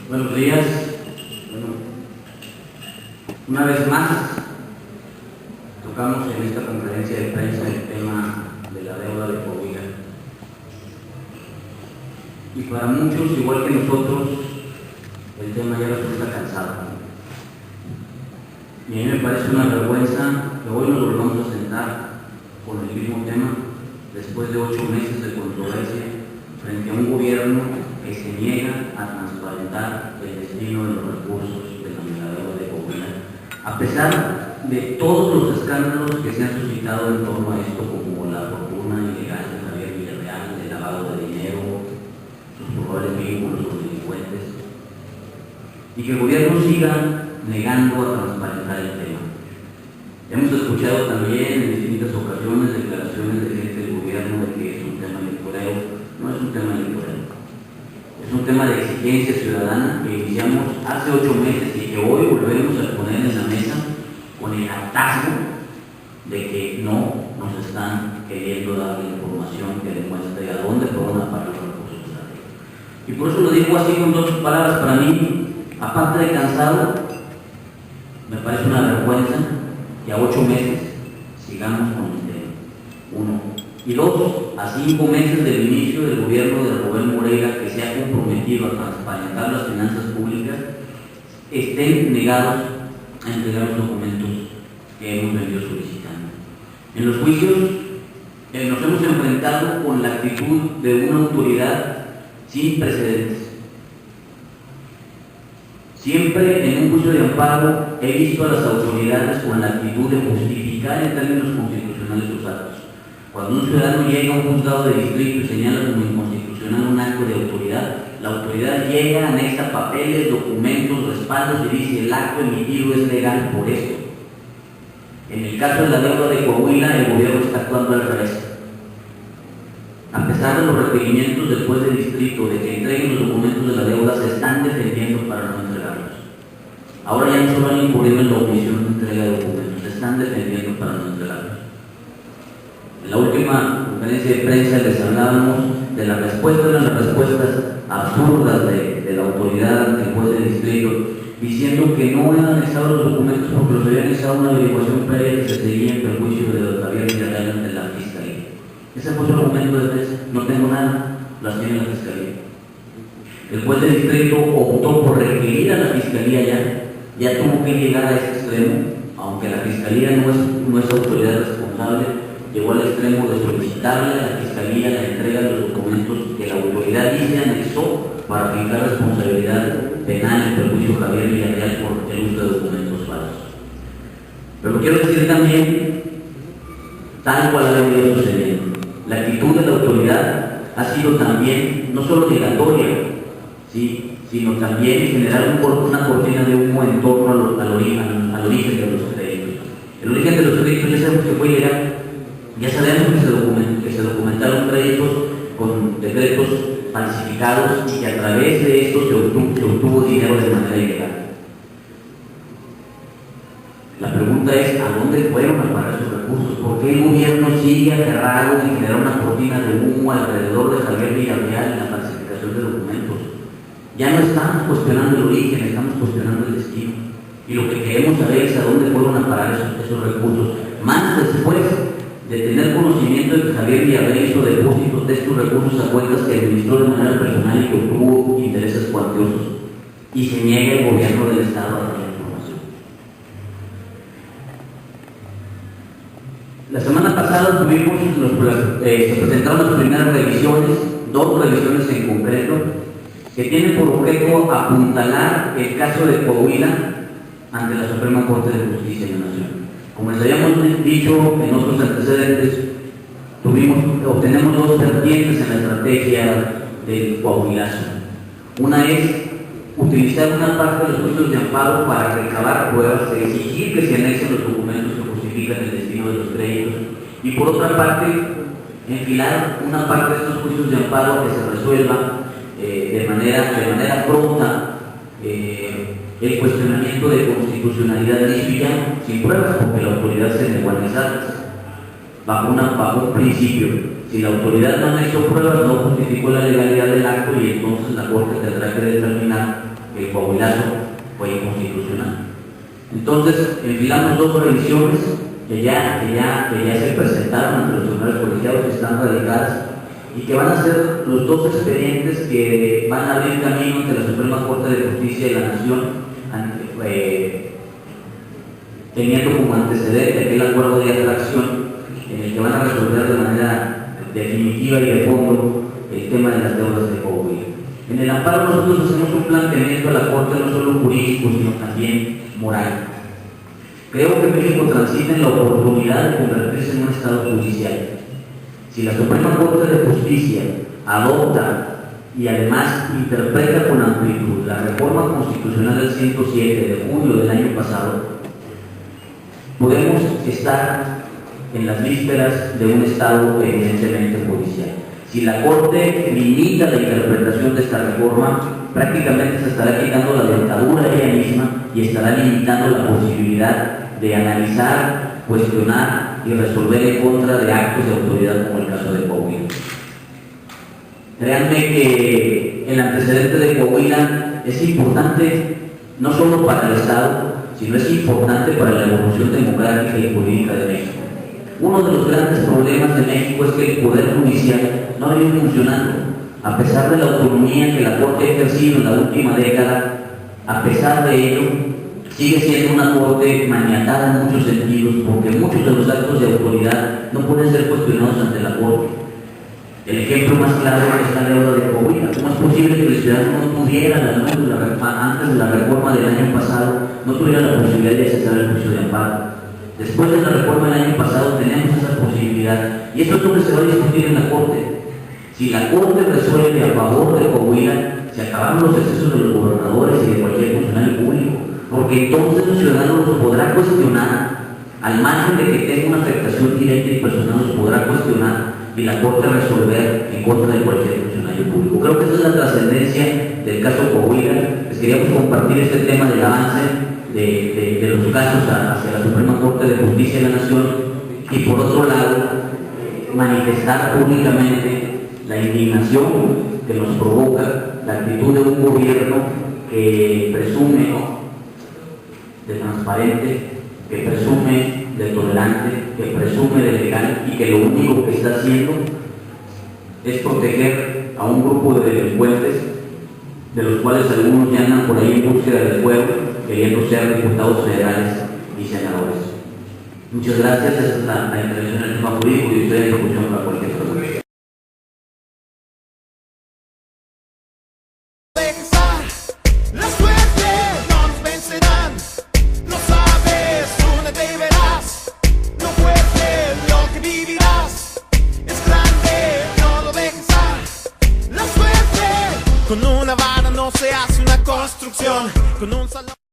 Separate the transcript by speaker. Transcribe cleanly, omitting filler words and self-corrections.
Speaker 1: Buenos días. Bueno, una vez más tocamos en esta conferencia de prensa el tema de la deuda de Coahuila. Y para muchos, igual que nosotros, el tema ya resulta cansado. Y a mí me parece una vergüenza que hoy nos volvamos a sentar con el mismo tema después de 8 meses de controversia frente a un gobierno que se niega a transparentar el destino de los recursos de la mineradora de Coahuila, a pesar de todos los escándalos que se han suscitado en torno a esto, como la fortuna ilegal de Javier Villarreal, el lavado de dinero, sus probables vínculos con delincuentes, y que el gobierno siga negando a transparentar el tema. Hemos escuchado también en distintas ocasiones declaraciones de gente del gobierno de que es un tema electoral. No es un tema electoral, es un tema de exigencia ciudadana que iniciamos hace 8 meses y que hoy volvemos a poner en la mesa con el hartazgo de que no nos están queriendo dar la información que demuestre a dónde fueron a parar los recursos de la ley. Y por eso lo digo así con 2 palabras. Para mí, aparte de cansado, me parece una vergüenza que a 8 meses sigamos con el tema. 1. Y 2, a 5 meses del inicio del gobierno de Rubén Moreira, que se ha comprometido a transparentar las finanzas públicas, estén negados a entregar los documentos que hemos venido solicitando. En los juicios nos hemos enfrentado con la actitud de una autoridad sin precedentes. Siempre en un juicio de amparo he visto a las autoridades con la actitud de justificar en términos constitucionales sus actos. Cuando un ciudadano llega a un juzgado de distrito y señala como inconstitucional un acto de autoridad, la autoridad llega, anexa papeles, documentos, respaldos y dice: el acto emitido es legal por esto. En el caso de la deuda de Coahuila, el gobierno está actuando al revés. A pesar de los requerimientos del juez de distrito de que entreguen los documentos de la deuda, se están defendiendo para no entregarlos. Ahora ya no solo han incurrido en la omisión de entrega de documentos, se están defendiendo para no entregarlos. En la última conferencia de prensa les hablábamos de las respuestas absurdas de la autoridad del juez de distrito, diciendo que no han anexado los documentos porque los había anexado una averiguación previa que se seguía en perjuicio de Javier Villarreal ante la Fiscalía. Ese fue su argumento de defensa: no tengo nada, las tiene la Fiscalía. El juez de distrito optó por requerir a la Fiscalía ya tuvo que llegar a ese extremo, aunque la Fiscalía no es autoridad responsable. Llegó al extremo de solicitarle a la Fiscalía la entrega de los documentos que la autoridad dice anexó para aplicar responsabilidad penal en perjuicio de Javier Villarreal por el uso de documentos falsos. Pero quiero decir también, tal cual ha venido sucediendo, la actitud de la autoridad ha sido también no solo negatoria, ¿sí?, sino también generar una cortina de humo en torno al origen de los créditos. El origen de los créditos ya sabemos que fue ilegal. Ya sabemos que se documentaron créditos con decretos falsificados y que a través de estos se obtuvo dinero de manera ilegal. La pregunta es: ¿a dónde fueron a parar esos recursos? ¿Por qué el gobierno sigue aferrado en generar una cortina de humo alrededor de Javier Villarreal en la falsificación de documentos? Ya no estamos cuestionando el origen, estamos cuestionando el destino. Y lo que queremos saber es a dónde fueron a parar esos recursos. Más después de tener conocimiento de que Javier Villarreal hizo depósitos de estos recursos a cuentas que administró de manera personal y que obtuvo intereses cuantiosos, y se niega el gobierno del Estado a dar la información. La semana pasada se presentaron las primeras revisiones, 2 revisiones en concreto, que tienen por objeto apuntalar el caso de Coahuila ante la Suprema Corte de Justicia de la Nación. Como les habíamos dicho en otros antecedentes, obtenemos 2 vertientes en la estrategia del coahuilazo. Una es utilizar una parte de los juicios de amparo para recabar pruebas, exigir que se anexen los documentos que justifican el destino de los créditos, y por otra parte, enfilar una parte de estos juicios de amparo que se resuelva de manera pronta el cuestionamiento de constitucionalidad liso y llano, sin pruebas, porque la autoridad se negó a anexarlas, bajo un principio: Si la autoridad no anexó pruebas, no justificó la legalidad del acto y entonces la Corte tendrá que determinar que el coahuilazo fue inconstitucional. Entonces, enfilamos dos revisiones que ya se presentaron ante los tribunales colegiados, que están radicadas y que van a ser los dos expedientes que van a abrir camino ante la Suprema Corte de Justicia de la Nación, teniendo como antecedente aquel acuerdo de atracción en el que van a resolver de manera definitiva y de fondo el tema de las deudas de Coahuila. En el amparo nosotros hacemos un planteamiento a la Corte no solo jurídico, sino también moral. Creo que México transita en la oportunidad de convertirse en un Estado judicial. Si la Suprema Corte de Justicia adopta y además interpreta con amplitud la reforma constitucional del 107 de julio del año pasado, podemos estar en las vísperas de un Estado evidentemente judicial. Si la Corte limita la interpretación de esta reforma, prácticamente se estará quitando la dentadura ella misma y estará limitando la posibilidad de analizar, cuestionar y resolver en contra de actos de autoridad como el caso de Coahuila. Créanme que el antecedente de Coahuila es importante no solo para el Estado, sino es importante para la evolución democrática y jurídica de México. Uno de los grandes problemas de México es que el Poder Judicial no ha venido funcionando, a pesar de la autonomía que la Corte ha ejercido en la última década. A pesar de ello, sigue siendo una Corte maniatada en muchos sentidos, porque muchos de los actos de autoridad no pueden ser cuestionados ante la Corte. El ejemplo más claro es la deuda de Coahuila. ¿Cómo es posible que el ciudadano no tuviera antes de la reforma del año pasado, no tuviera la posibilidad de acceder al juicio de amparo? Después de la reforma del año pasado tenemos esa posibilidad, y esto es lo que se va a discutir en la Corte. Si la Corte resuelve a favor de Coahuila, se acabaron los excesos de los gobernadores y de cualquier funcionario público, porque entonces el ciudadano los podrá cuestionar, al margen de que tenga una afectación directa y personal, los podrá cuestionar y la Corte resolver en contra de cualquier funcionario público. Creo que esa es la trascendencia del caso Coahuila. Les queríamos compartir este tema del avance de los casos hacia la Suprema Corte de Justicia de la Nación, y por otro lado manifestar públicamente la indignación que nos provoca la actitud de un gobierno que presume de transparente, que presume de tolerante, que presume de legal y que lo único que está haciendo es proteger a un grupo de delincuentes, de los cuales algunos ya andan por ahí en búsqueda del pueblo, queriendo ser diputados federales y senadores. Muchas gracias. Esa es la intervención del tema jurídico y estoy en discusión para cualquier pregunta.
Speaker 2: La suerte no nos vencerán, lo sabes, únete y verás, lo fuerte, lo que vivirás, es grande, no lo dejes. La suerte, con una vara no se hace una construcción, con un salón.